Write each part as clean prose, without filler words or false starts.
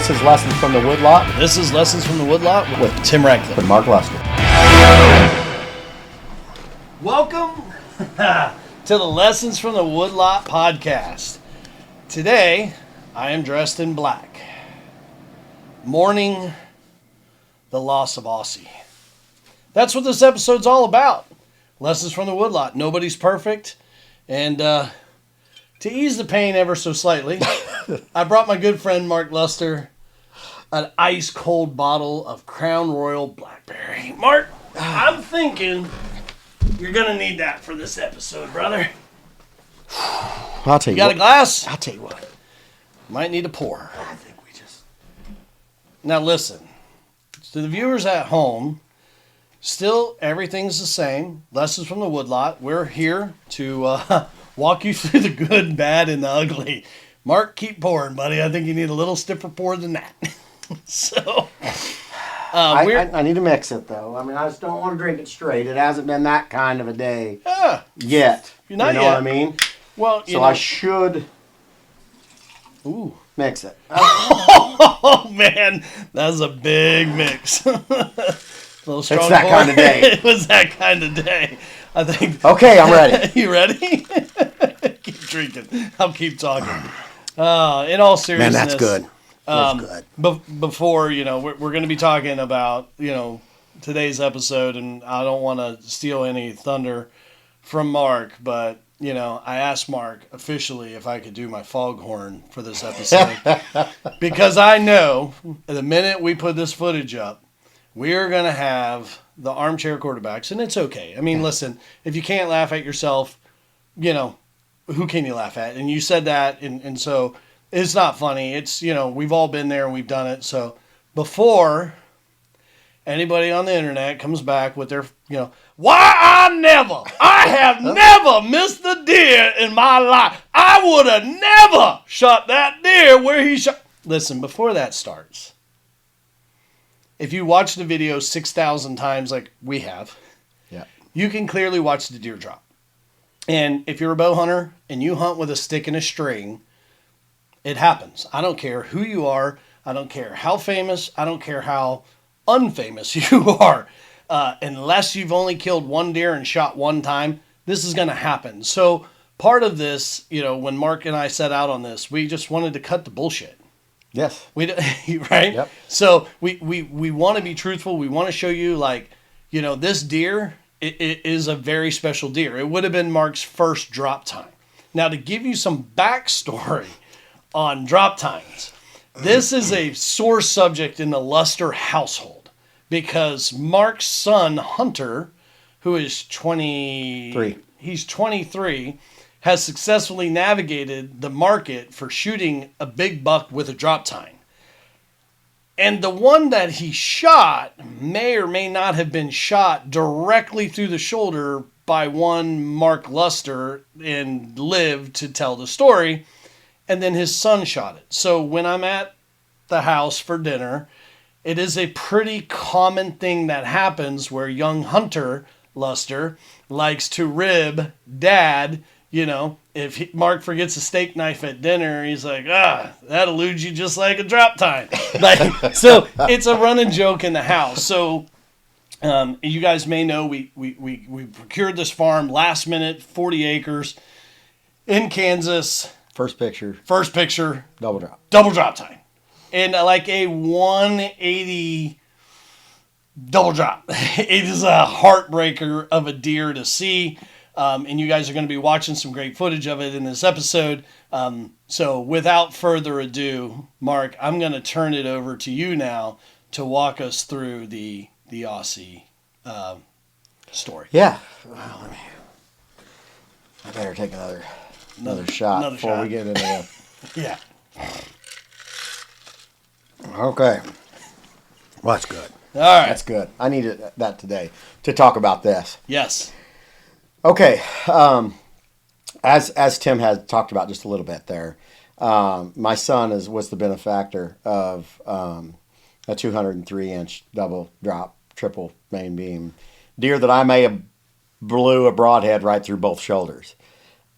This is Lessons from the Woodlot. This is Lessons from the Woodlot with Tim Radcliffe. With Mark Luster. Welcome to the Lessons from the Woodlot podcast. Today, I am dressed in black, mourning the loss of Aussie. That's what this episode's all about. Lessons from the Woodlot. Nobody's perfect. And to ease the pain ever so slightly, I brought my good friend Mark Luster an ice cold bottle of Crown Royal Blackberry. Mark, I'm thinking you're going to need that for this episode, brother. I'll tell you. You got a glass? I'll tell you what. Might need a pour. I think we just... Now listen, to the viewers at home, still everything's the same. Lessons from the Woodlot. We're here to walk you through the good, bad, and the ugly. Mark, keep pouring, buddy. I think you need a little stiffer pour than that. So, I need to mix it, though. I mean, I just don't want to drink it straight. It hasn't been that kind of a day yet. Not you know yet. what I mean? Well, so I should mix it. Oh, man. That's a big mix. A little strong it's that pour. kind of day. It was that kind of day. I think. Okay, I'm ready. You ready? Keep drinking. I'll keep talking. In all seriousness. Man, that's good. That's good. Before, we're going to be talking about, today's episode, and I don't want to steal any thunder from Mark, but, I asked Mark officially if I could do my foghorn for this episode. Because I know the minute we put this footage up, we're going to have the armchair quarterbacks, and it's okay. I mean, listen, if you can't laugh at yourself, who can you laugh at? And you said that, and so it's not funny. It's, we've all been there and we've done it. So before anybody on the internet comes back with their, I have never missed a deer in my life. I would have never shot that deer where he shot. Listen, before that starts, if you watch the video 6,000 times like we have, you can clearly watch the deer drop. And if you're a bow hunter and you hunt with a stick and a string, it happens. I don't care who you are. I don't care how famous. I don't care how unfamous you are. Unless you've only killed one deer and shot one time, this is going to happen. So part of this, when Mark and I set out on this, we just wanted to cut the bullshit. Yes. Right? Yep. So we want to be truthful. We want to show you, this deer it is a very special deer. It would have been Mark's first drop time. Now, to give you some backstory on drop times, this is a sore subject in the Luster household because Mark's son, Hunter, who is 23, he's 23, has successfully navigated the market for shooting a big buck with a drop tine. And the one that he shot may or may not have been shot directly through the shoulder by one Mark Luster and lived to tell the story. And then his son shot it. So when I'm at the house for dinner, it is a pretty common thing that happens where young Hunter Luster likes to rib Dad. If Mark forgets a steak knife at dinner, he's like, that eludes you just like a drop time. So it's a running joke in the house. So you guys may know we procured this farm last minute, 40 acres in Kansas. First picture. Double drop time. And like a 180 double drop. It is a heartbreaker of a deer to see. And you guys are going to be watching some great footage of it in this episode. So without further ado, Mark, I'm going to turn it over to you now to walk us through the Aussie story. Yeah. Well, I better take another shot before we get into that. Yeah. Okay. Well, that's good. All right. That's good. I needed that today to talk about this. Yes. Okay. As Tim had talked about just a little bit there, my son was the benefactor of a 203-inch double drop, triple main beam deer that I may have blew a broadhead right through both shoulders.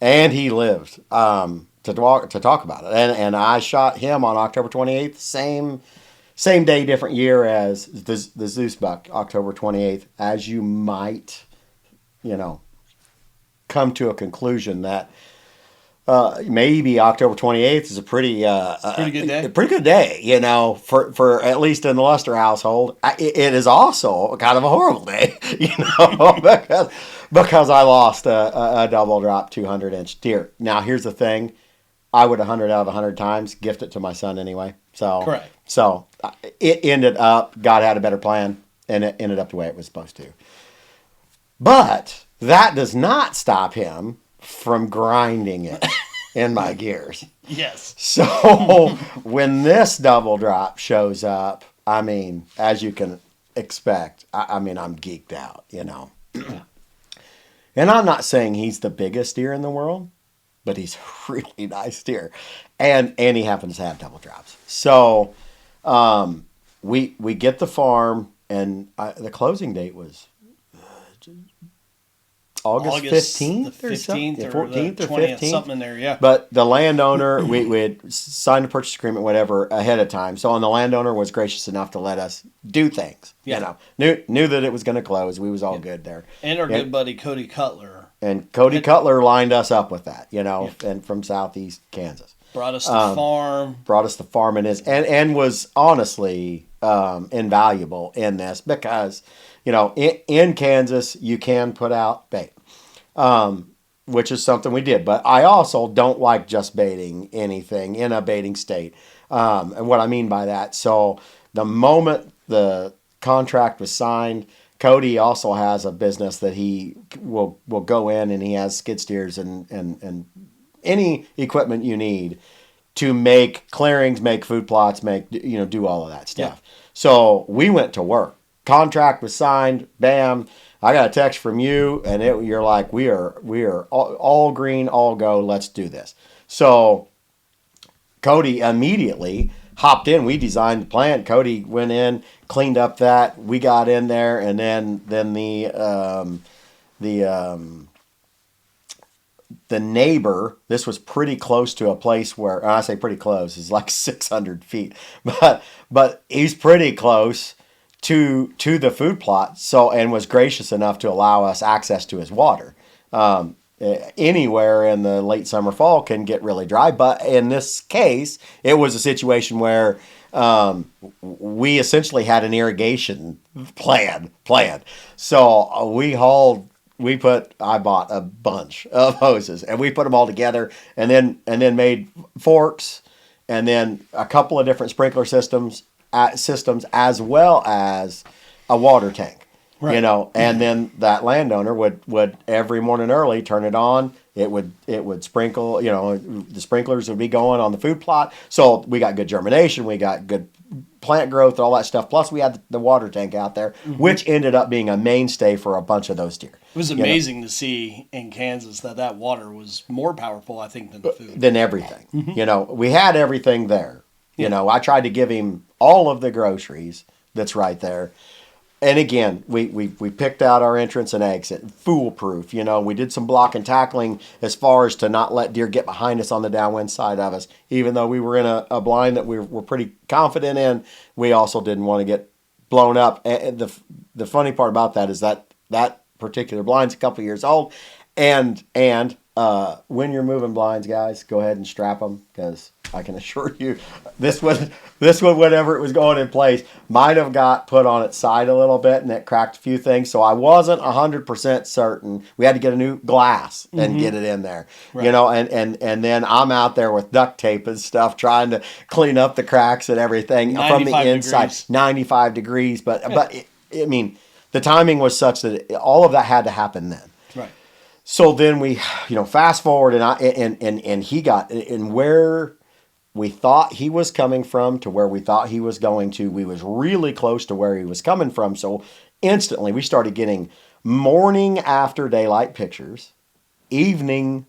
And he lived to talk about it. And I shot him on October 28th, same day, different year as the Zeus buck, October 28th. As you might, come to a conclusion that maybe October 28th is a pretty good day. A pretty good day, for at least in the Luster household. It is also kind of a horrible day, because I lost a double drop 200-inch deer. Now here's the thing. I would 100 out of 100 times gift it to my son anyway. So correct. So it ended up, God had a better plan, and it ended up the way it was supposed to. But that does not stop him from grinding it in my gears. Yes. So when this double drop shows up, I mean, as you can expect, I'm geeked out, And I'm not saying he's the biggest deer in the world, but he's a really nice deer. And he happens to have double drops. So we get the farm, and the closing date was August 15th the or 15th something? or 14th the or 20th, 15th. something in there, yeah. But the landowner, we had signed a purchase agreement, whatever, ahead of time. So, and the landowner was gracious enough to let us do things. Yeah. Knew that it was going to close. We was all good there. And our good buddy Cody Cutler. And Cody Cutler lined us up with that, and from southeast Kansas. Brought us the farm. Brought us the farm and was honestly invaluable in this because, in Kansas, you can put out bait, which is something we did. But I also don't like just baiting anything in a baiting state. And what I mean by that, so the moment the contract was signed, Cody also has a business that he will go in, and he has skid steers and any equipment you need to make clearings, make food plots, do all of that stuff. Yeah. So we went to work. Contract was signed. Bam. I got a text from you, and you're like, we are all green, all go. Let's do this. So Cody immediately hopped in. We designed the plant. Cody went in, cleaned up that. We got in there, and then the neighbor. This was pretty close to a place where, and I say pretty close, is like 600 feet, but he's pretty close to the food plot. So, and was gracious enough to allow us access to his water. Anywhere in the late summer, fall can get really dry, but in this case, it was a situation where we essentially had an irrigation plan. So I bought a bunch of hoses, and we put them all together, and then made forks, and then a couple of different sprinkler systems as well as a water tank. Right. And then that landowner would every morning early turn it on. It would sprinkle, the sprinklers would be going on the food plot. So we got good germination, we got good plant growth, all that stuff. Plus we had the water tank out there, which ended up being a mainstay for a bunch of those deer. It was amazing to see in Kansas that water was more powerful, I think, than the food. Than everything. We had everything there. I tried to give him all of the groceries that's right there. And again, we picked out our entrance and exit, foolproof. We did some block and tackling as far as to not let deer get behind us on the downwind side of us. Even though we were in a blind that we were pretty confident in, we also didn't want to get blown up. And the funny part about that is that particular blind's a couple years old, and when you're moving blinds, guys, go ahead and strap them, because I can assure you this one, whenever it was going in place, might have got put on its side a little bit, and it cracked a few things. So I wasn't 100% certain. We had to get a new glass and get it in there, right. And then I'm out there with duct tape and stuff trying to clean up the cracks and everything from the inside. 95 degrees, but the timing was such that all of that had to happen then. Right. So then we, fast forward, and he got, and where we thought he was coming from to where we thought he was going to, we was really close to where he was coming from. So instantly we started getting morning after daylight pictures, evening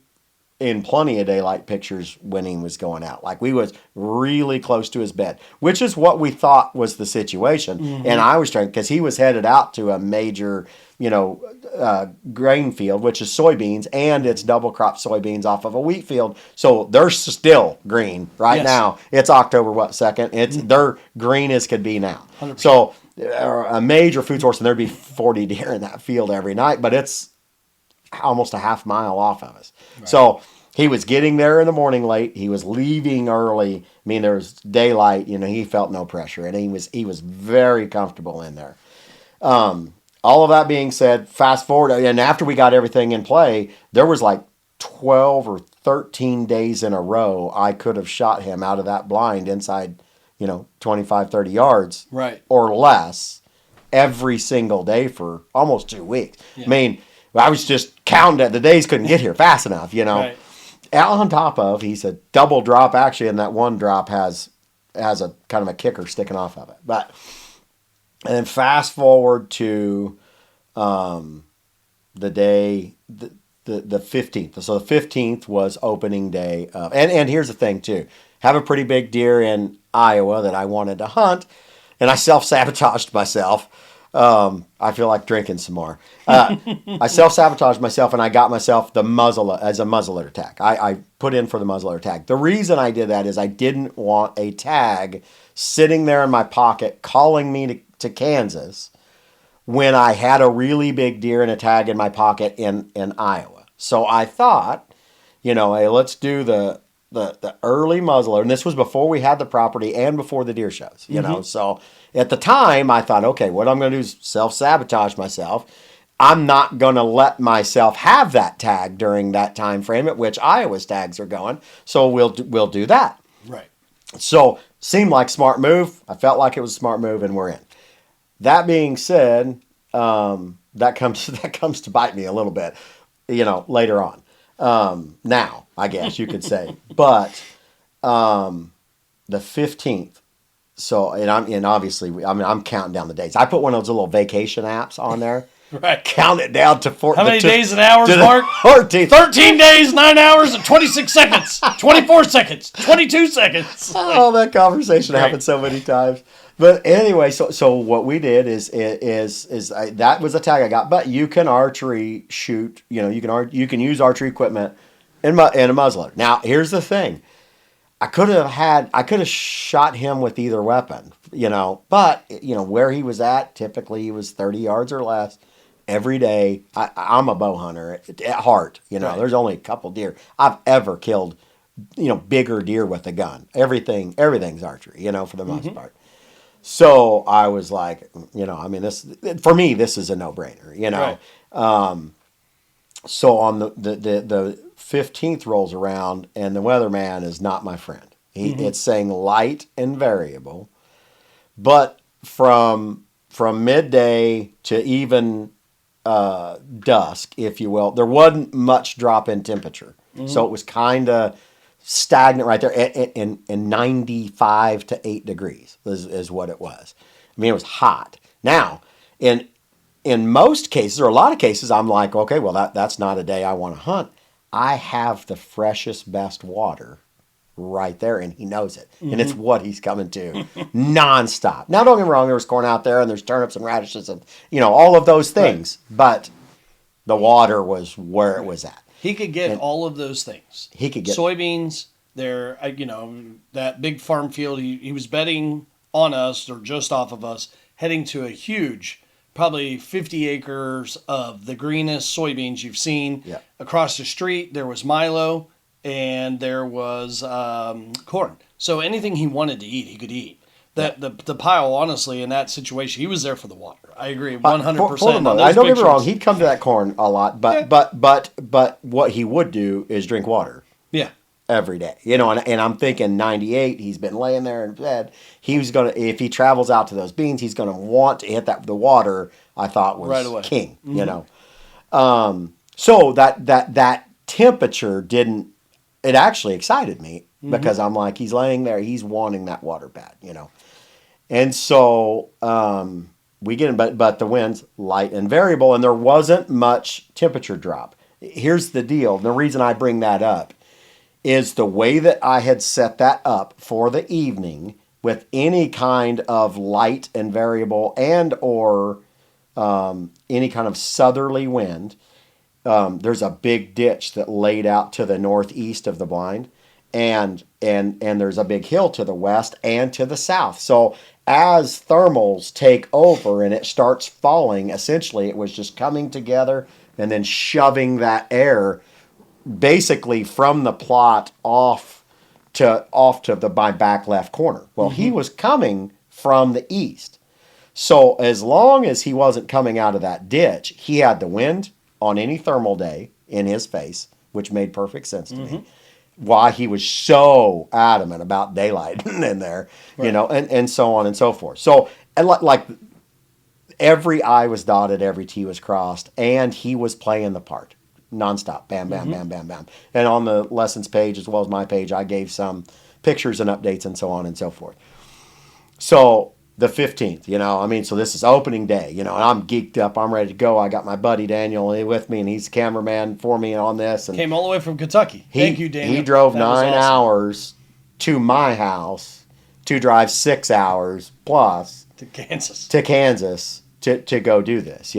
in plenty of daylight pictures when he was going out. Like we was really close to his bed, which is what we thought was the situation. And I was trying, because he was headed out to a major, grain field, which is soybeans, and it's double crop soybeans off of a wheat field. So they're still green right now. It's October, 2nd? They're green as could be now. 100%. So a major food source, and there'd be 40 deer in that field every night, but it's almost a half mile off of us. Right. So he was getting there in the morning late. He was leaving early. I mean, there was daylight. He felt no pressure, and he was very comfortable in there. All of that being said, fast forward, and after we got everything in play, there was like 12 or 13 days in a row I could have shot him out of that blind inside, 25, 30 yards, right, or less, every single day for almost 2 weeks. Yeah. I mean, I was just counting at the days, couldn't get here fast enough, Right. Out on top of, he's a double drop actually, and that one drop has a kind of a kicker sticking off of it. And then fast forward to the day, the 15th. So the 15th was opening day of, and here's the thing too, have a pretty big deer in Iowa that I wanted to hunt, and I self-sabotaged myself. I feel like drinking some more. I self-sabotaged myself, and I got myself the muzzleloader tag. I put in for the muzzleloader tag. The reason I did that is I didn't want a tag sitting there in my pocket calling me to Kansas when I had a really big deer and a tag in my pocket in Iowa. So I thought, hey, let's do the early muzzleloader. And this was before we had the property and before the deer shows, So at the time, I thought, okay, what I'm going to do is self-sabotage myself. I'm not going to let myself have that tag during that time frame at which Iowa's tags are going. So we'll do that. Right. So seemed like smart move. I felt like it was a smart move, and we're in. That being said, that comes to bite me a little bit, later on. Now, I guess you could say, but the 15th. So, and obviously, I'm counting down the days. I put one of those little vacation apps on there. Right. Count it down to 4. How many days and hours, Mark? 13. 13 days, 9 hours, and 26 seconds. 24 seconds. 22 seconds. Oh, that conversation happened so many times. But anyway, so what we did is that was a tag I got. But you can archery shoot. You can use archery equipment in a muzzleloader. Now, here's the thing. I could have shot him with either weapon, but where he was at, typically he was 30 yards or less every day. I'm a bow hunter at heart, Right. There's only a couple deer I've ever killed, bigger deer with a gun. Everything's archery, for the most part. So I was like, this, for me, this is a no-brainer, Right. So on the 15th rolls around, and the weatherman is not my friend. It's saying light and variable, but from midday to even dusk, if you will, there wasn't much drop in temperature. So it was kind of stagnant right there, in 95 to 8 degrees is what it was. I mean, it was hot. Now, in most cases, or a lot of cases, I'm like, okay, well, that's not a day I want to hunt. I have the freshest, best water right there, and he knows it. And it's what he's coming to nonstop. Now, don't get me wrong, there was corn out there, and there's turnips and radishes, and, all of those things. Right. But the water was where it was at. He could get all of those things. He could get soybeans. There, that big farm field. He was betting on us, or just off of us, heading to a huge, probably 50 acres of the greenest soybeans you've seen. Yeah. Across the street, there was Milo, and there was corn. So anything he wanted to eat, he could eat. The pile, honestly, in that situation, he was there for the water. I agree 100%. I don't get me wrong; he'd come to that corn a lot, but what he would do is drink water. Yeah. Every day, and I'm thinking 98. He's been laying there in bed. He was gonna, if he travels out to those beans, he's gonna want to hit the water. I thought was right away. King, So that temperature didn't. It actually excited me because I'm like, he's laying there, he's wanting that water bad, and so we get in, but the wind's light and variable, and there wasn't much temperature drop. here's the deal. The reason I bring that up is the way that I had set that up for the evening with any kind of light and variable and or any kind of southerly wind. There's a big ditch that laid out to the northeast of the blind, and there's a big hill to the west and to the south. So as thermals take over and it starts falling, essentially it was just coming together and then shoving that air basically from the plot off to my back left corner. Well, he was coming from the east. So as long as he wasn't coming out of that ditch, he had the wind on any thermal day in his face, which made perfect sense to me. Why he was so adamant about daylight in there, right. And so on and so forth. So, and like every I was dotted, every T was crossed, and he was playing the part nonstop. Bam, bam, bam, bam, bam. And on the lessons page, as well as my page, I gave some pictures and updates and so on and so forth. So the 15th, so this is opening day, and I'm geeked up. I'm ready to go. I got my buddy Daniel with me, and he's the cameraman for me on this. And came all the way from Kentucky. Thank you, Daniel. He drove 9 hours to my house to drive 6 hours plus to Kansas to go do this,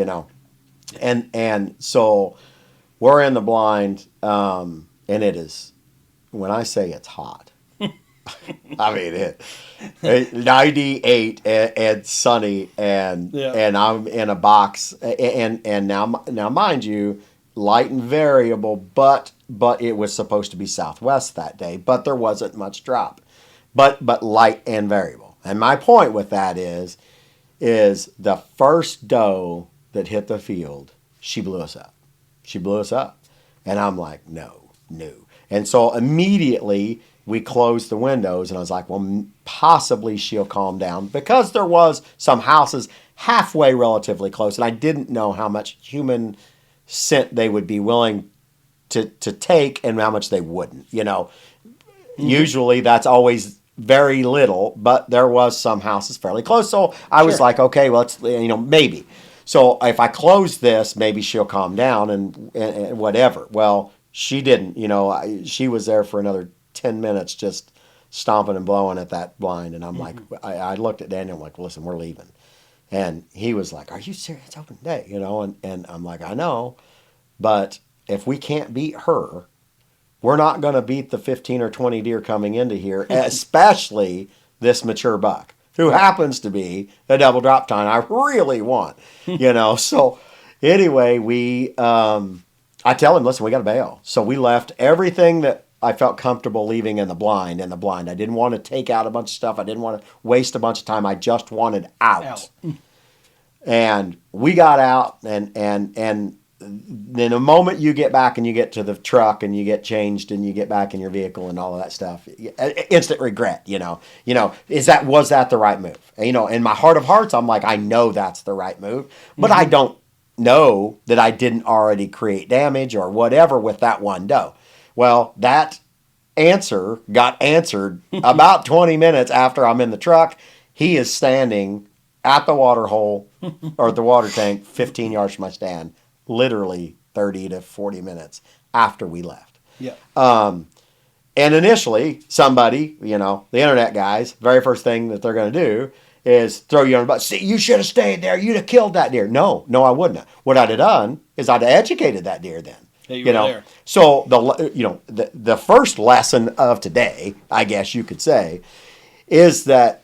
And so we're in the blind, and it is, when I say it's hot, I mean it 98 and sunny and I'm in a box and now mind you, light and variable, but it was supposed to be southwest that day, but there wasn't much drop, but light and variable. And my point with that is the first doe that hit the field, she blew us up, and I'm like, no. And so immediately we closed the windows, and I was like, well, possibly she'll calm down, because there was some houses halfway relatively close, and I didn't know how much human scent they would be willing to take and how much they wouldn't. Usually that's always very little, but there was some houses fairly close, so I was like, okay, well, it's, maybe. So if I close this, maybe she'll calm down and whatever. Well, she didn't. She was there for another 10 minutes just stomping and blowing at that blind. And I'm like, I looked at Daniel, I'm like, listen, we're leaving. And he was like, are you serious? It's open day, and I'm like, I know, but if we can't beat her, we're not going to beat the 15 or 20 deer coming into here, especially this mature buck, who happens to be a double drop time I really want, So anyway, I tell him, listen, we got to bail. So we left everything that I felt comfortable leaving in the blind. I didn't want to take out a bunch of stuff. I didn't want to waste a bunch of time. I just wanted out. And we got out, and then the moment you get back and you get to the truck and you get changed and you get back in your vehicle and all of that stuff, instant regret, was that the right move? In my heart of hearts, I'm like, I know that's the right move, but I don't know that I didn't already create damage or whatever with that one doe. Well, that answer got answered about 20 minutes after I'm in the truck. He is standing at the water hole or the water tank 15 yards from my stand, literally 30 to 40 minutes after we left. Yeah. And initially, somebody, the internet guys, very first thing that they're going to do is throw you on the bus. See, you should have stayed there. You'd have killed that deer. No, I wouldn't have. What I'd have done is I'd have educated that deer then. There. So the first lesson of today, I guess you could say, is that,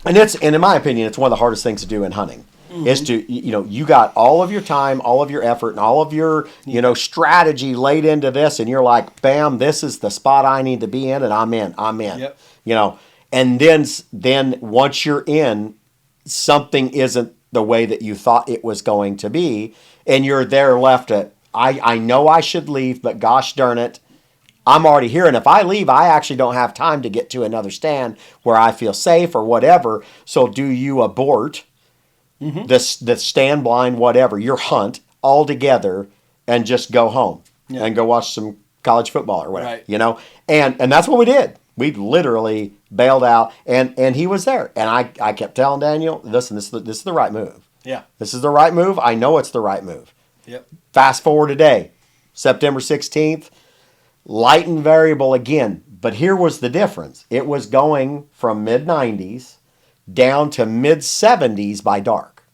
and in my opinion, it's one of the hardest things to do in hunting, is to, you got all of your time, all of your effort, and all of your, strategy laid into this, and you're like, bam, this is the spot I need to be in, and I'm in. Yep. And then once you're in, something isn't the way that you thought it was going to be, and you're there left at, I know I should leave, but gosh darn it, I'm already here. And if I leave, I actually don't have time to get to another stand where I feel safe or whatever. So do you abort the stand blind, whatever, your hunt altogether, and just go home and go watch some college football or whatever, right. And that's what we did. We literally bailed out, and he was there. And I kept telling Daniel, listen, this is the right move. Yeah. This is the right move. I know it's the right move. Yep. Fast forward today, September 16th, light and variable again. But here was the difference. It was going from mid-90s down to mid-70s by dark.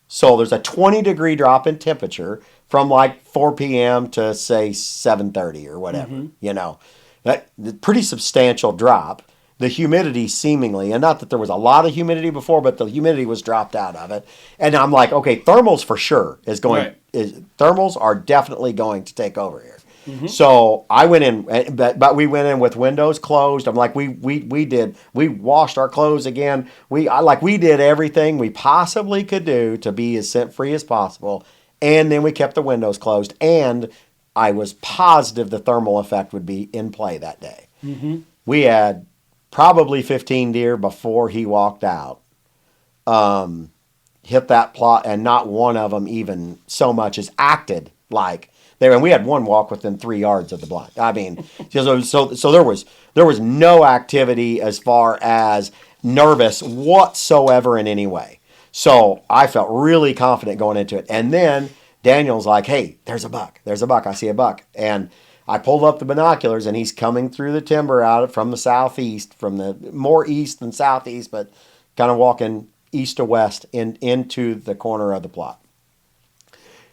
So there's a 20-degree drop in temperature from like 4 p.m. to, say, 7:30 or whatever, you know. Pretty substantial drop. The humidity seemingly, and not that there was a lot of humidity before, but the humidity was dropped out of it. And I'm like, okay, thermals for sure thermals are definitely going to take over here. So I went in, but we went in with windows closed. I'm like, we washed our clothes again. We did everything we possibly could do to be as scent free as possible. And then we kept the windows closed. And I was positive the thermal effect would be in play that day. We had probably 15 deer before he walked out. Hit that plot, and not one of them even so much as acted like there. And we had one walk within 3 yards of the blind. I mean, so there was no activity as far as nervous whatsoever in any way. So I felt really confident going into it. And then Daniel's like, "Hey, there's a buck. There's a buck. I see a buck." And I pulled up the binoculars, and he's coming through the timber out from the southeast, from the more east than southeast, but kind of walking east to west into the corner of the plot.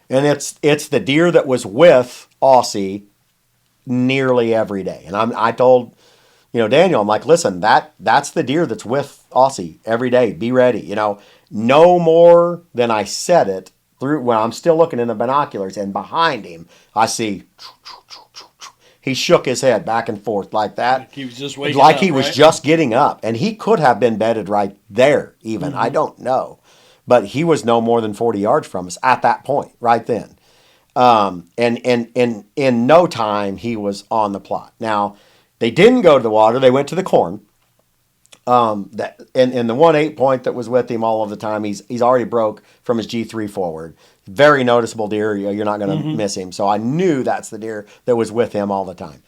And it's the deer that was with Aussie nearly every day. And I told Daniel, I'm like, listen, that's the deer that's with Aussie every day. Be ready. No more than I said it through when I'm still looking in the binoculars, and behind him I see. He shook his head back and forth like that. He was just waking like up, he was right? just getting up. And he could have been bedded right there even. I don't know. But he was no more than 40 yards from us at that point, right then. And in no time, he was on the plot. Now, they didn't go to the water. They went to the corn. And the 1/8 point that was with him all of the time, he's already broke from his G3 forward. Very noticeable deer. You're not going to miss him. So I knew that's the deer that was with him all the time.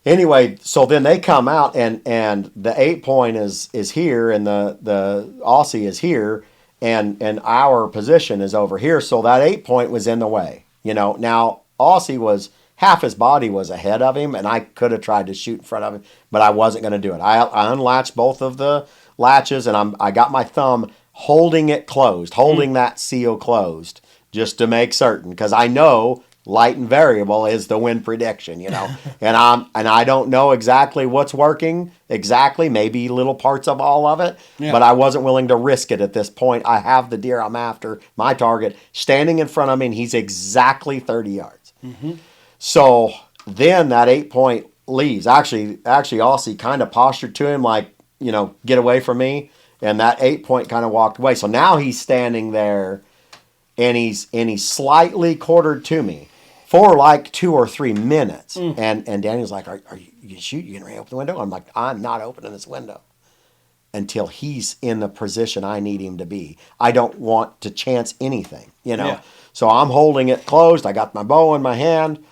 Anyway, so then they come out, and the 8 point is here, and the Aussie is here, and our position is over here. So that 8 point was in the way. Now Aussie was half his body was ahead of him, and I could have tried to shoot in front of him, but I wasn't going to do it. I unlatched both of the latches, and I got my thumb holding it closed, holding that seal closed, just to make certain, because I know light and variable is the win prediction, and I don't know exactly what's working exactly, maybe little parts of all of it, but I wasn't willing to risk it at this point. I have the deer I'm after, my target, standing in front of me, and he's exactly 30 yards. So then that 8 point leaves. Actually, Aussie kind of postured to him like, get away from me, and that 8 point kind of walked away. So now he's standing there, and he's slightly quartered to me for like 2 or 3 minutes. And Daniel's like, are you shoot? You getting ready to open the window? I'm like, I'm not opening this window until he's in the position I need him to be. I don't want to chance anything, So I'm holding it closed. I got my bow in my hand.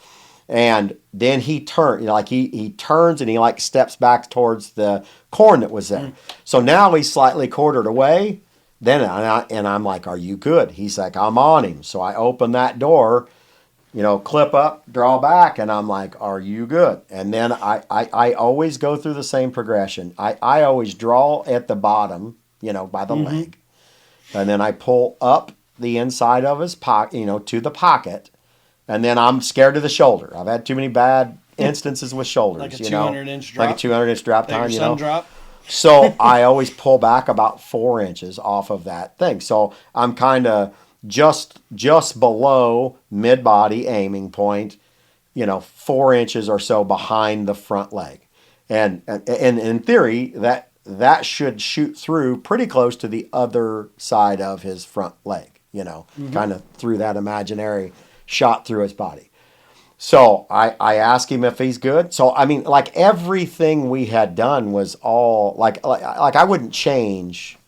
And then he turned, he turns, and he like steps back towards the corn that was there. So now he's slightly quartered away. Then I'm like, "Are you good?" He's like, "I'm on him." So I open that door, clip up, draw back, and I'm like, "Are you good?" And then I always go through the same progression. I always draw at the bottom, by the leg, and then I pull up the inside of his pocket, to the pocket. And then I'm scared of the shoulder. I've had too many bad instances with shoulders. Like a 200-inch drop. Like a 200-inch drop time, Like your sun drop. So I always pull back about 4 inches off of that thing. So I'm kind of just below mid-body aiming point, 4 inches or so behind the front leg. And in theory, that should shoot through pretty close to the other side of his front leg, kind of through that imaginary shot through his body. So I asked him if he's good. So, I mean, like everything we had done was all like I wouldn't change.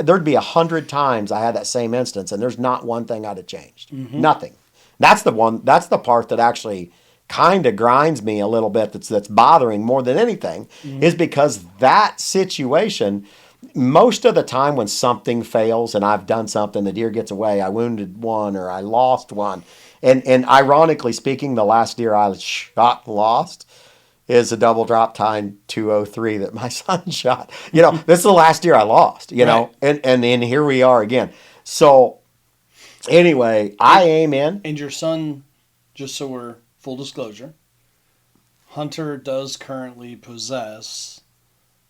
There'd be 100 times I had that same instance, and there's not one thing I'd have changed. Nothing. That's the part that actually kind of grinds me a little bit. That's bothering more than anything is because that situation, most of the time when something fails and I've done something, the deer gets away, I wounded one or I lost one. And ironically speaking, the last deer I shot lost is a double drop tine 203 that my son shot. This is the last deer I lost, know, and then here we are again. So anyway, I aim in. And your son, just so we're full disclosure, Hunter does currently possess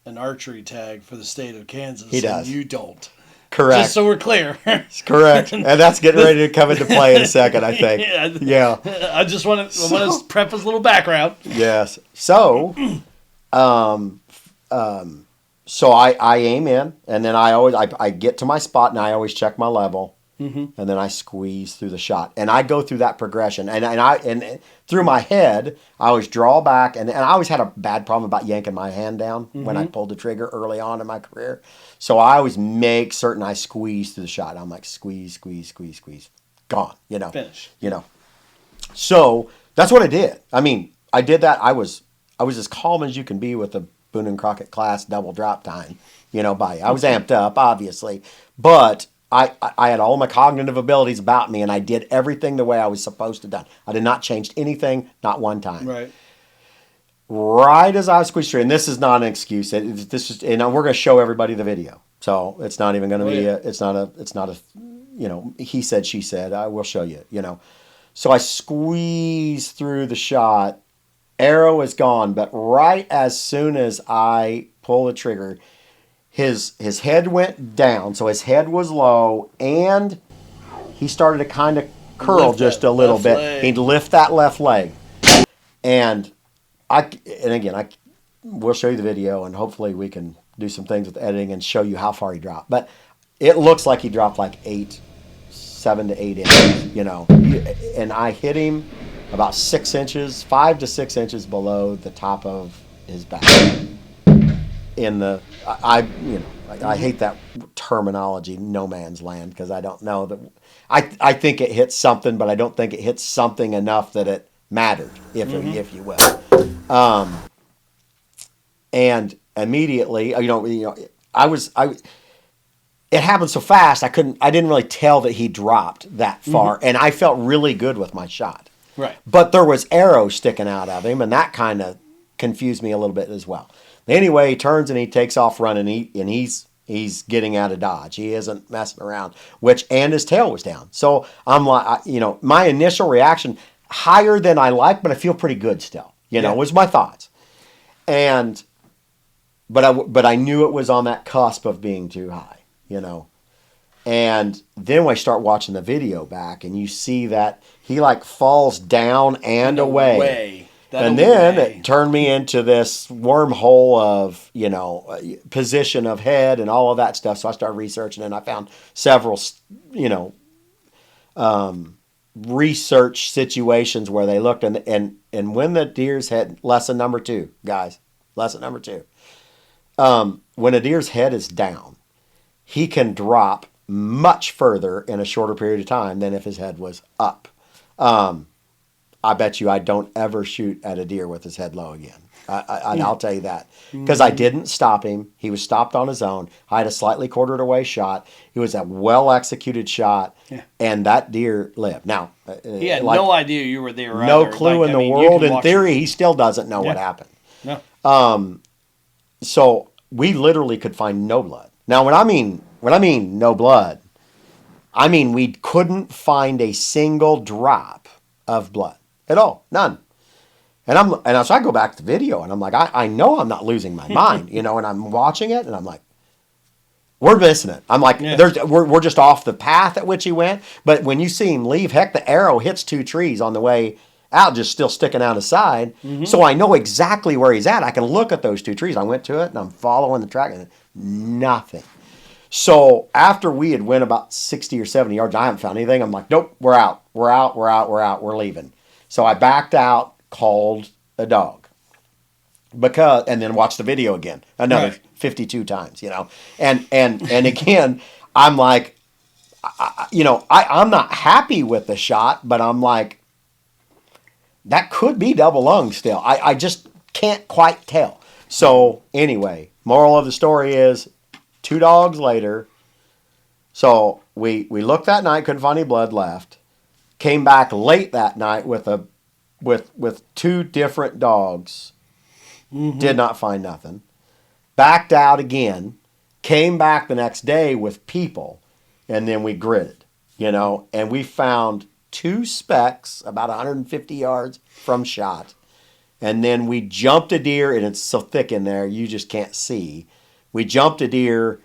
an archery tag for the state of Kansas. He does. And you don't. Correct. Just so we're clear. Correct. And that's getting ready to come into play in a second, I think. Yeah. I just want to preface a little background. Yes. So, so I aim in, and then I get to my spot, and I always check my level, and then I squeeze through the shot, and I go through that progression, and through my head, I always draw back, and I always had a bad problem about yanking my hand down when I pulled the trigger early on in my career, so I always make certain I squeeze through the shot. I'm like squeeze, squeeze, squeeze, squeeze, gone. Finish. So that's what I did. I mean, I did that. I was as calm as you can be with a Boone and Crockett class double drop time, I was amped up, obviously, but I had all my cognitive abilities about me, and I did everything the way I was supposed to done. I did not change anything, not one time. Right as I was squeezed through, and this is not an excuse. And we're going to show everybody the video, so it's not even going to be. It's not a. He said, she said. I will show you. So I squeeze through the shot. Arrow is gone, but right as soon as I pull the trigger, his head went down, so his head was low, and he started to kind of curl just a little bit. Leg. He'd lift that left leg, and we'll show you the video, and hopefully we can do some things with editing and show you how far he dropped. But it looks like he dropped like 7 to 8 inches, and I hit him about 6 inches, 5 to 6 inches below the top of his back. I hate that terminology, no man's land, because I don't know that. I think it hit something, but I don't think it hit something enough that it mattered, if you will. And immediately, it happened so fast I didn't really tell that he dropped that far, and I felt really good with my shot. Right. But there was arrows sticking out of him, and that kind of confused me a little bit as well. Anyway, he turns and he takes off running, and he's getting out of dodge. He isn't messing around, and his tail was down. So I'm like, my initial reaction, higher than I like, but I feel pretty good still, was my thoughts. But I knew it was on that cusp of being too high, And then when I start watching the video back, and you see that he like falls down and away. And then it turned me into this wormhole of, position of head and all of that stuff. So I started researching, and I found several, research situations where they looked, and when the deer's head, lesson number 2, guys, lesson number 2, when a deer's head is down, he can drop much further in a shorter period of time than if his head was up. I bet you I don't ever shoot at a deer with his head low again. I'll tell you that. Because I didn't stop him. He was stopped on his own. I had a slightly quartered away shot. It was a well-executed shot, and that deer lived. Now, he had no idea you were there. No clue in the world. In theory, he still doesn't know what happened. No. So we literally could find no blood. Now, when I mean no blood, I mean we couldn't find a single drop of blood at all, none. And so I go back to the video, and I'm like, I know I'm not losing my mind, and I'm watching it, and I'm like, we're missing it. I'm like, we're just off the path at which he went. But when you see him leave, heck, the arrow hits 2 trees on the way out, just still sticking out his side. So I know exactly where he's at. I can look at those 2 trees. I went to it, and I'm following the track, and nothing. So after we had went about 60 or 70 yards, I haven't found anything. I'm like, nope, we're out. We're leaving. So I backed out, called a dog, and then watched the video again another 52 times, and again, I'm like, I'm not happy with the shot, but I'm like, that could be double lung still. I just can't quite tell. So anyway, moral of the story is, 2 dogs later. So we looked that night, couldn't find any blood left. Came back late that night with 2 different dogs. Did not find nothing. Backed out again. Came back the next day with people, and then we gridded, and we found 2 specks about 150 yards from shot. And then we jumped a deer, and it's so thick in there, you just can't see. We jumped a deer.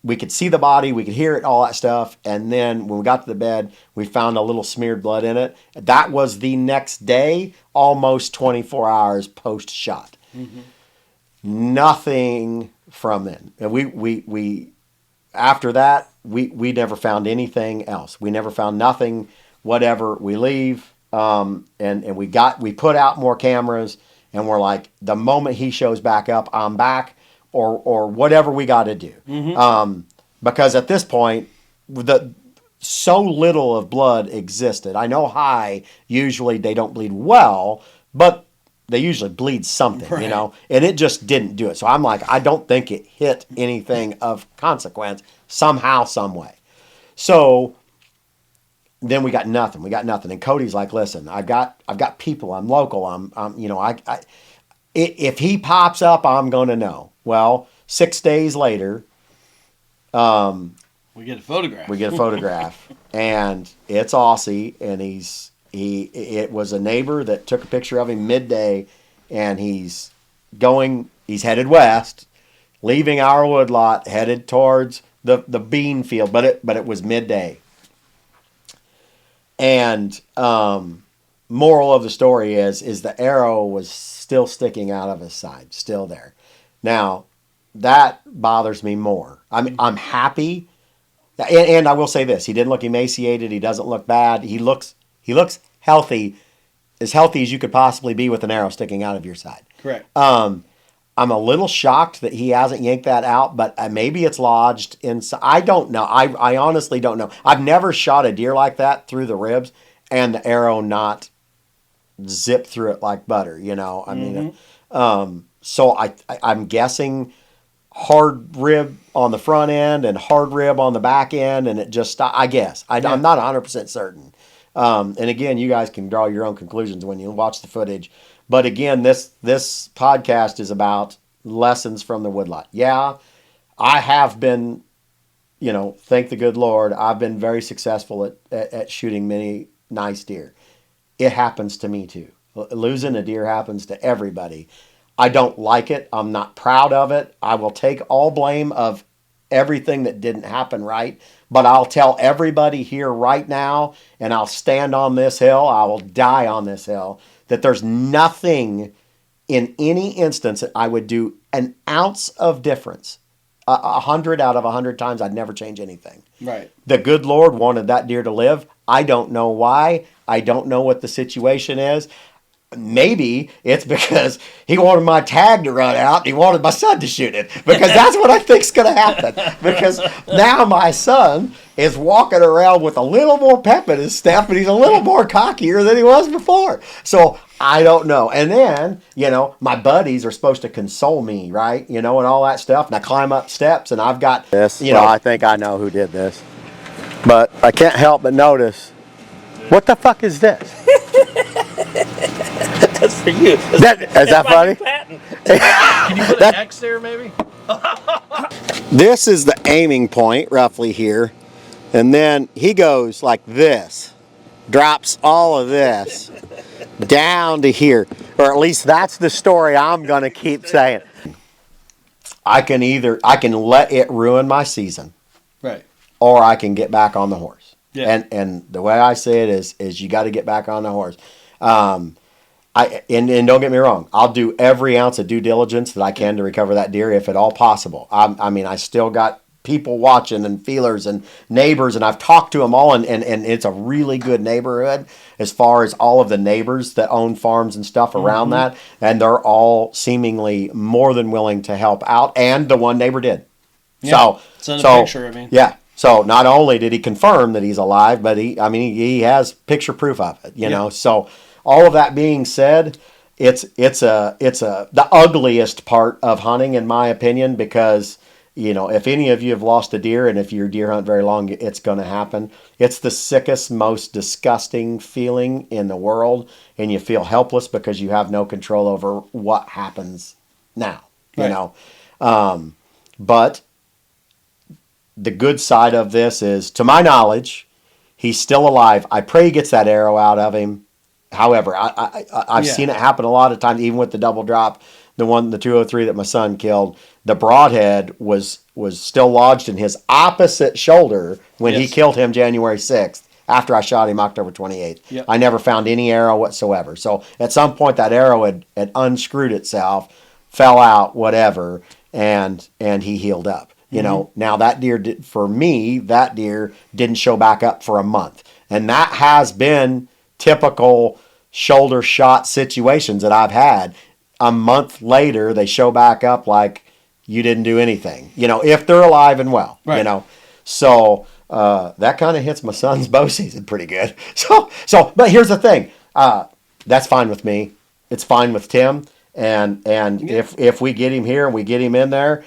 We could see the body. We could hear it, all that stuff. And then when we got to the bed, we found a little smeared blood in it. That was the next day, almost 24 hours post-shot. Nothing from then. And we after that, we never found anything else. We never found nothing, whatever. We leave. And we put out more cameras, and we're like, the moment he shows back up, I'm back, or whatever we got to do. Because at this point, so little of blood existed. I know high, usually they don't bleed well, but they usually bleed something, and it just didn't do it. So I'm like, I don't think it hit anything of consequence somehow, some way. So then we got nothing. And Cody's like, listen, I've got people. I'm local. If he pops up, I'm going to know. Well, 6 days later, we get a photograph. And it's Aussie, and it was a neighbor that took a picture of him midday, and he's headed west, leaving our woodlot, headed towards the bean field, but it was midday. And moral of the story is the arrow was still sticking out of his side, still there. Now, that bothers me more. I'm happy, and I will say this: he didn't look emaciated. He doesn't look bad. He looks healthy, as healthy as you could possibly be with an arrow sticking out of your side. Correct. I'm a little shocked that he hasn't yanked that out, but maybe it's lodged inside. I don't know. I honestly don't know. I've never shot a deer like that through the ribs and the arrow not zip through it like butter, so I'm guessing hard rib on the front end and hard rib on the back end, and it just, I guess. I'm not 100% certain. And again, you guys can draw your own conclusions when you watch the footage. But again, this podcast is about lessons from the woodlot. Yeah, I have been, thank the good Lord, I've been very successful at shooting many nice deer. It happens to me too. Losing a deer happens to everybody. I don't like it. I'm not proud of it. I will take all blame of everything that didn't happen right. But I'll tell everybody here right now, and I'll stand on this hill, I will die on this hill, that there's nothing in any instance that I would do an ounce of difference. 100 out of 100 times, I'd never change anything. Right. The good Lord wanted that deer to live. I don't know why. I don't know what the situation is. Maybe it's because he wanted my tag to run out and he wanted my son to shoot it, because that's what I think's going to happen. Because now my son is walking around with a little more pep in his step, and he's a little more cockier than he was before. So I don't know. And then, my buddies are supposed to console me, right? And all that stuff. And I climb up steps, and I've got this. Well, I think I know who did this, but I can't help but notice, what the fuck is this? That's for you. Is that funny? Can you put an X there, maybe? This is the aiming point, roughly here. And then he goes like this. Drops all of this down to here. Or at least that's the story I'm going to keep saying. I can let it ruin my season. Right. Or I can get back on the horse. Yeah. And the way I say it is you got to get back on the horse. And don't get me wrong, I'll do every ounce of due diligence that I can to recover that deer if at all possible. I still got people watching and feelers and neighbors, and I've talked to them all, and it's a really good neighborhood as far as all of the neighbors that own farms and stuff around that, and they're all seemingly more than willing to help out, and the one neighbor did. Yeah, send a picture, Yeah. So not only did he confirm that he's alive, but he has picture proof of it, you know. So all of that being said, it's the ugliest part of hunting, in my opinion, because if any of you have lost a deer, and if you deer hunt very long, it's going to happen. It's the sickest, most disgusting feeling in the world, and you feel helpless because you have no control over what happens now. Right. But the good side of this is, to my knowledge, he's still alive. I pray he gets that arrow out of him. However, I've seen it happen a lot of times, even with the double drop, the 203 that my son killed. The broadhead was still lodged in his opposite shoulder when he killed him January 6th, after I shot him October 28th. Yep. I never found any arrow whatsoever. So at some point that arrow had unscrewed itself, fell out, whatever, and he healed up. Now that deer, that deer didn't show back up for a month. And that has been typical shoulder shot situations that I've had. A month later, they show back up like you didn't do anything, if they're alive and well, right. So that kind of hits my son's bow season pretty good. But here's the thing. That's fine with me. It's fine with Tim. And if we get him here and we get him in there,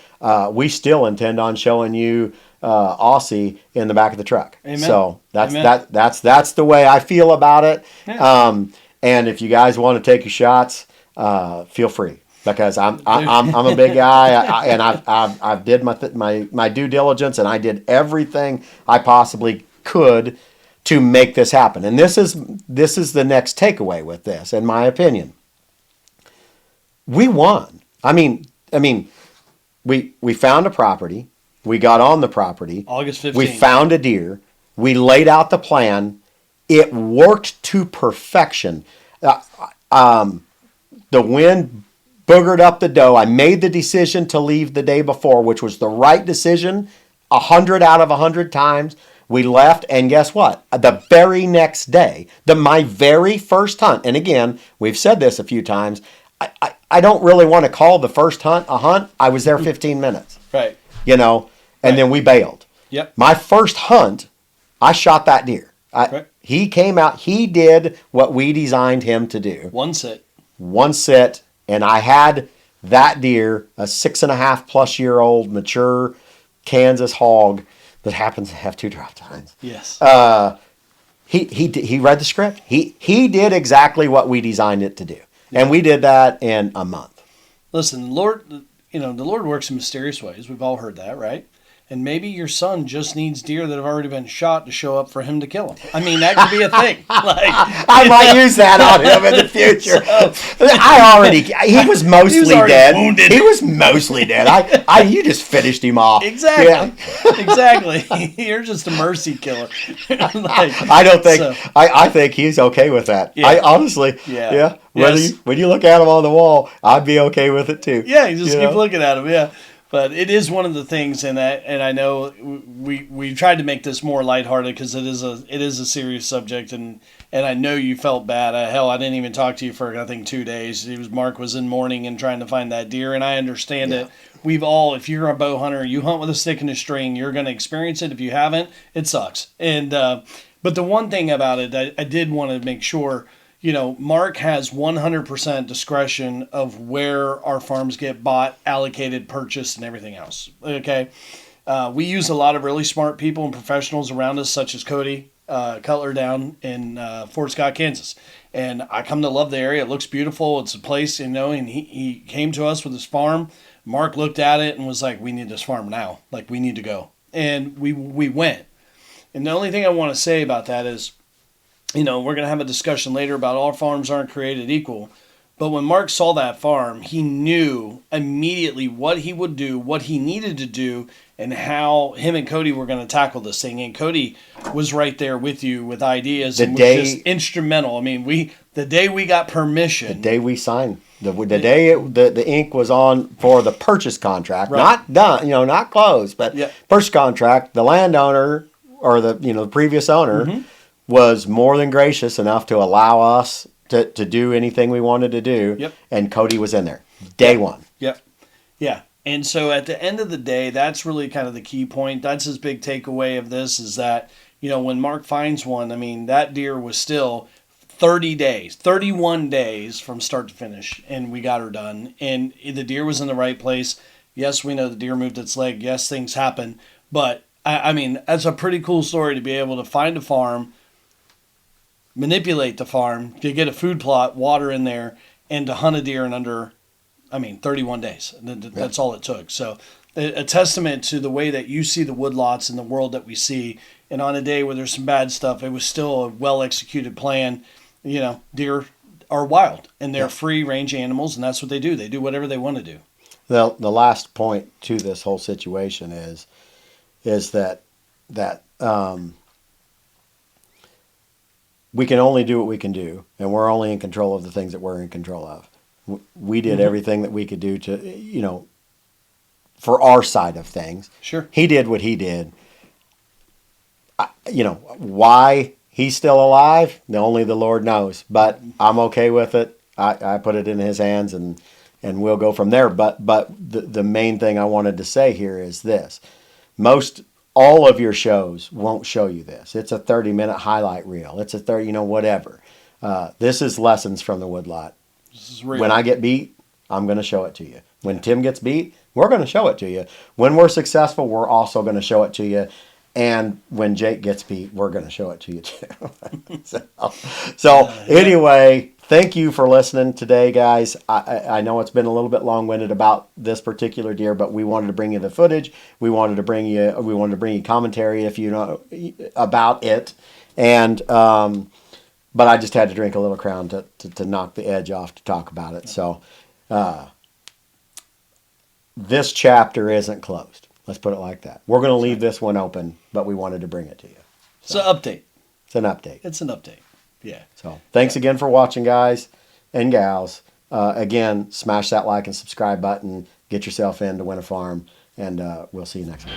we still intend on showing you Aussie in the back of the truck. Amen. So that's the way I feel about it. Yeah. And if you guys want to take your shots, feel free, because I'm a big guy, and I've did my due diligence, and I did everything I possibly could to make this happen. And this is the next takeaway with this, in my opinion. We won. I mean, we found a property. We got on the property. August 15th. We found a deer. We laid out the plan. It worked to perfection. The wind boogered up the doe. I made the decision to leave the day before, which was the right decision. 100 out of 100 times. We left, and guess what? The very next day, my very first hunt, and again, we've said this a few times, I don't really want to call the first hunt a hunt. I was there 15 minutes. Right. And then we bailed. Yep. My first hunt, I shot that deer. He came out, he did what we designed him to do. One sit. And I had that deer, a 6.5+ year old mature Kansas hog that happens to have 2 drop tines. Yes. He read the script. He did exactly what we designed it to do. And we did that in a month. Listen, the Lord works in mysterious ways. We've all heard that, right? And maybe your son just needs deer that have already been shot to show up for him to kill them. I mean, that could be a thing. I might use that on him in the future. He was mostly dead. Wounded. He was mostly dead. You just finished him off. Exactly. Yeah. Exactly. You're just a mercy killer. I don't think. I think he's okay with that. Yeah. I honestly. Yeah. When you look at him on the wall, I'd be okay with it too. Yeah, you just keep looking at him. Yeah. But it is one of the things, and I know we tried to make this more lighthearted because it is a serious subject, and I know you felt bad. Hell, I didn't even talk to you for I think 2 days. Mark was in mourning and trying to find that deer, and I understand it. We've all, if you're a bow hunter, you hunt with a stick and a string, you're going to experience it. If you haven't, it sucks. And but the one thing about it, I did want to make sure. Mark has 100% discretion of where our farms get bought, allocated, purchased, and everything else. Okay. We use a lot of really smart people and professionals around us, such as Cody Cutler down in Fort Scott, Kansas. And I come to love the area. It looks beautiful. It's a place, and he came to us with his farm. Mark looked at it and was like, we need this farm now. Like, we need to go. And we went. And the only thing I want to say about that is, we're going to have a discussion later about all farms aren't created equal. But when Mark saw that farm, he knew immediately what he would do, what he needed to do, and how him and Cody were going to tackle this thing. And Cody was right there with you with ideas and was just instrumental. I mean, the day we got permission. The day we signed. The day the ink was on for the purchase contract. Right. Not done, not closed, but purchase contract, the landowner or the previous owner was more than gracious enough to allow us to do anything we wanted to do. Yep. And Cody was in there. Day one. Yep. Yeah. And so at the end of the day, that's really kind of the key point. That's his big takeaway of this is that, when Mark finds one, I mean, that deer was still 31 days from start to finish, and we got her done. And the deer was in the right place. Yes, we know the deer moved its leg. Yes, things happen. But, I mean, that's a pretty cool story to be able to find a farm, manipulate the farm, to get a food plot, water in there, and to hunt a deer in under, 31 days. That's all it took. So, a testament to the way that you see the woodlots and the world that we see. And on a day where there's some bad stuff, it was still a well executed plan. Deer are wild and they're free range animals, and that's what they do. They do whatever they want to do. The last point to this whole situation is that we can only do what we can do, and we're only in control of the things that we're in control of. We did everything that we could do to, for our side of things. Sure. He did what he did. Why he's still alive, only the Lord knows. But I'm okay with it. I put it in his hands, and we'll go from there. But the main thing I wanted to say here is this. All of your shows won't show you this. It's a 30-minute highlight reel. It's a 30, whatever. This is lessons from the woodlot. This is real. When I get beat, I'm going to show it to you. When Tim gets beat, we're going to show it to you. When we're successful, we're also going to show it to you. And when Jake gets beat, we're going to show it to you too. Anyway, thank you for listening today, guys. I know it's been a little bit long-winded about this particular deer, but we wanted to bring you the footage. We wanted to bring you commentary if you know about it. And but I just had to drink a little Crown to knock the edge off to talk about it. So this chapter isn't closed. Let's put it like that. We're going to leave this one open, but we wanted to bring it to you. So, it's an update. It's an update. Yeah. So thanks again for watching, guys and gals. Again, smash that like and subscribe button. Get yourself in to win a farm, and we'll see you next week.